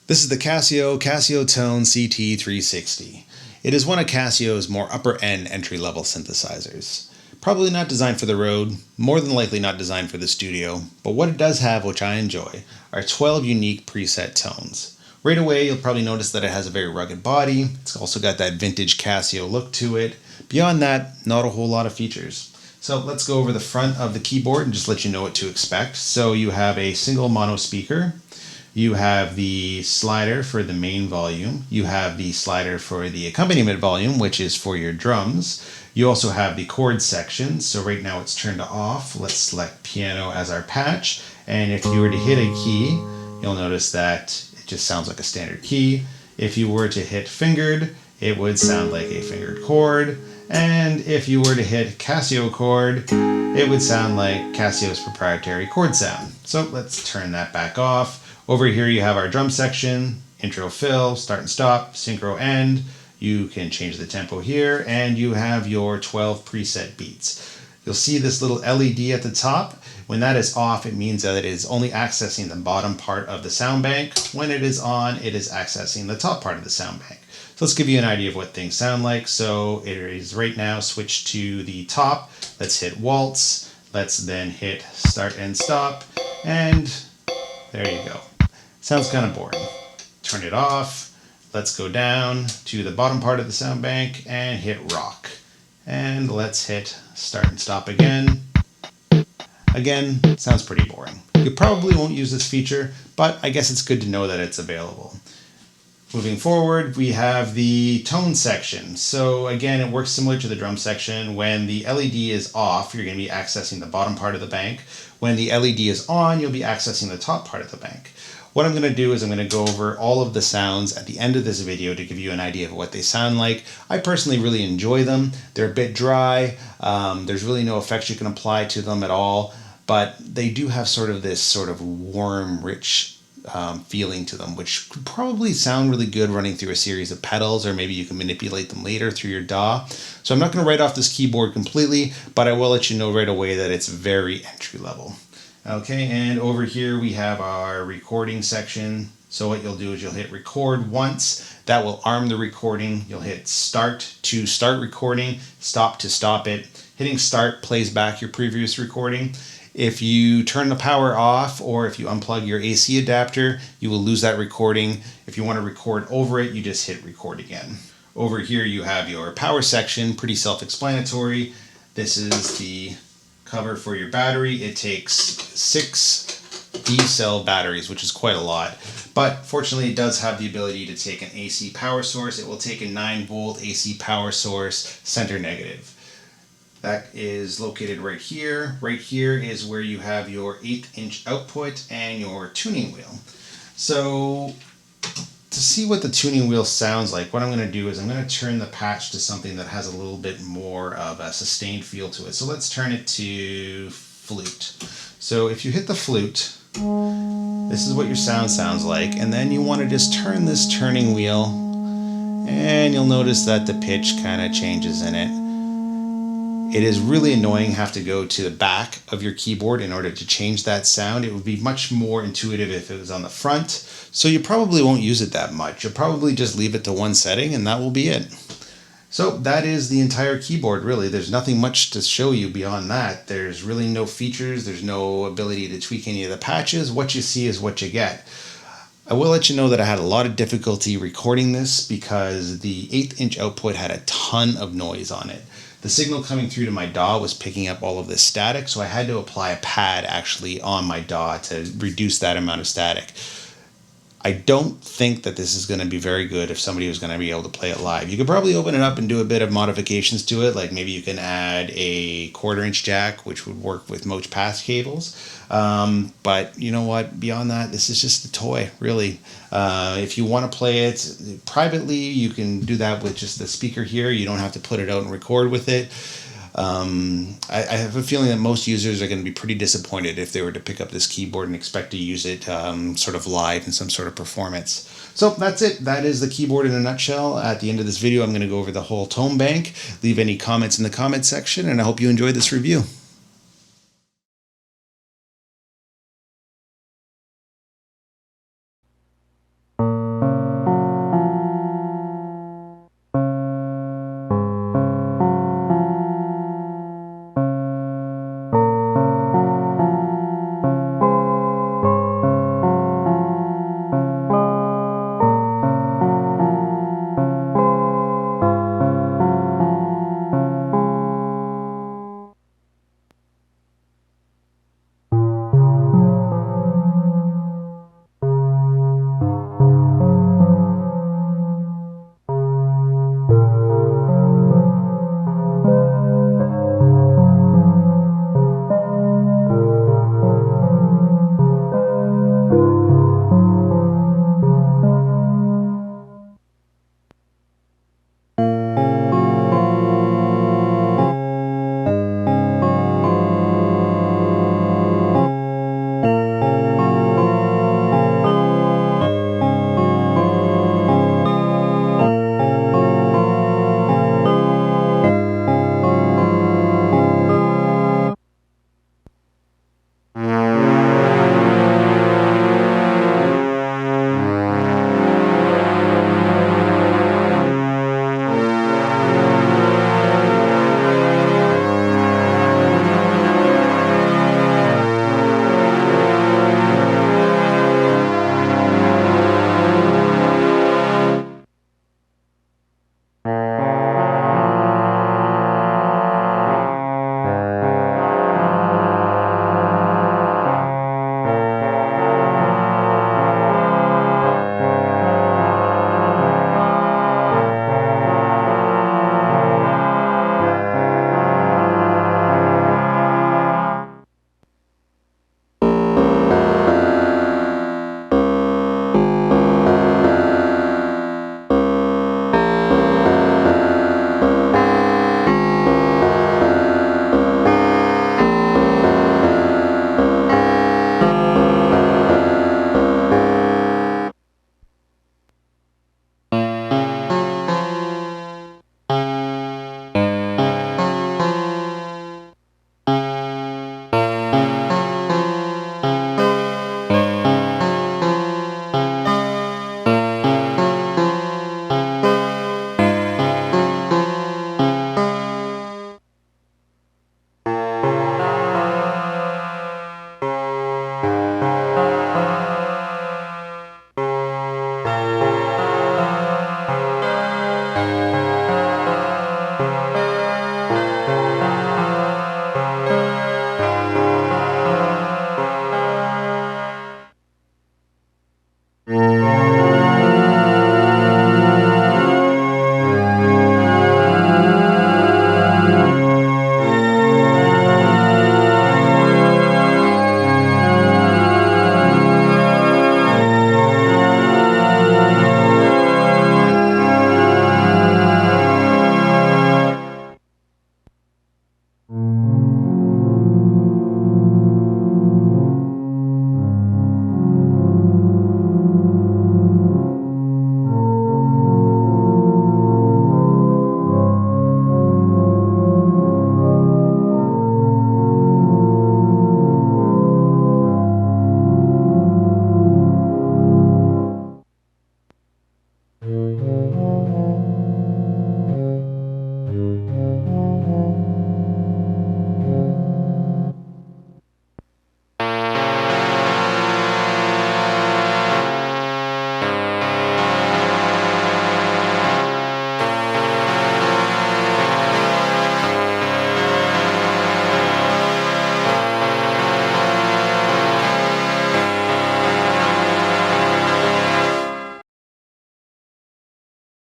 This is the Casio Casiotone CT-360. It is one of Casio's more upper-end entry-level synthesizers. Probably not designed for the road, more than likely not designed for the studio, but what it does have, which I enjoy, are 12 unique preset tones. Right away, you'll probably notice that it has a very rugged body. It's also got that vintage Casio look to it. Beyond that, not a whole lot of features. So let's go over the front of the keyboard and just let you know what to expect. So you have a single mono speaker. You have the slider for the main volume. You have the slider for the accompaniment volume, which is for your drums. You also have the chord section. So right now it's turned to off. Let's select piano as our patch. And if you were to hit a key, you'll notice that it just sounds like a standard key. If you were to hit fingered, it would sound like a fingered chord. And if you were to hit Casio chord, it would sound like Casio's proprietary chord sound. So let's turn that back off. Over here you have our drum section, intro fill, start and stop, synchro end. You can change the tempo here, and you have your 12 preset beats. You'll see this little LED at the top. When that is off, it means that it is only accessing the bottom part of the sound bank. When it is on, it is accessing the top part of the sound bank. So let's give you an idea of what things sound like. So it is right now switched to the top. Let's hit waltz. Let's then hit start and stop. And there you go. Sounds kind of boring. Turn it off. Let's go down to the bottom part of the sound bank and hit rock. And let's hit start and stop again. Again, sounds pretty boring. You probably won't use this feature, but I guess it's good to know that it's available. Moving forward, we have the tone section. So again, it works similar to the drum section. When the LED is off, you're going to be accessing the bottom part of the bank. When the LED is on, you'll be accessing the top part of the bank. What I'm going to do is I'm going to go over all of the sounds at the end of this video to give you an idea of what they sound like. I personally really enjoy them. They're a bit dry. There's really no effects you can apply to them at all, but they do have sort of this sort of warm, rich feeling to them, which could probably sound really good running through a series of pedals, or maybe you can manipulate them later through your DAW. So I'm not going to write off this keyboard completely, but I will let you know right away that it's very entry level. Okay, and over here we have our recording section. So what you'll do is you'll hit record once. That will arm the recording. You'll hit start to start recording, stop to stop it. Hitting start plays back your previous recording. If you turn the power off or if you unplug your AC adapter, you will lose that recording. If you want to record over it, you just hit record again. Over here you have your power section, pretty self-explanatory. This is the cover for your battery. It takes 6 B-cell batteries, which is quite a lot. But fortunately, it does have the ability to take an AC power source. It will take a 9-volt AC power source, center negative. That is located right here. Right here is where you have your 1/8" output and your tuning wheel. So to see what the tuning wheel sounds like, what I'm going to do is I'm going to turn the patch to something that has a little bit more of a sustained feel to it. So let's turn it to flute. So if you hit the flute, this is what your sound sounds like. And then you want to just turn this turning wheel, and you'll notice that the pitch kind of changes in it. It is really annoying have to go to the back of your keyboard in order to change that sound. It would be much more intuitive if it was on the front. So you probably won't use it that much. You'll probably just leave it to one setting and that will be it. So that is the entire keyboard, really. There's nothing much to show you beyond that. There's really no features. There's no ability to tweak any of the patches. What you see is what you get. I will let you know that I had a lot of difficulty recording this because the 1/8" output had a ton of noise on it. The signal coming through to my DAW was picking up all of this static, so I had to apply a pad actually on my DAW to reduce that amount of static. I don't think that this is going to be very good if somebody was going to be able to play it live. You could probably open it up and do a bit of modifications to it, like maybe you can add a 1/4" jack, which would work with most path cables. But you know what? Beyond that, this is just a toy, really. If you want to play it privately, you can do that with just the speaker here. You don't have to put it out and record with it. I have a feeling that most users are going to be pretty disappointed if they were to pick up this keyboard and expect to use it sort of live in some sort of performance. So that's it. That is the keyboard in a nutshell. At the end of this video, I'm going to go over the whole tone bank, leave any comments in the comment section, and I hope you enjoyed this review.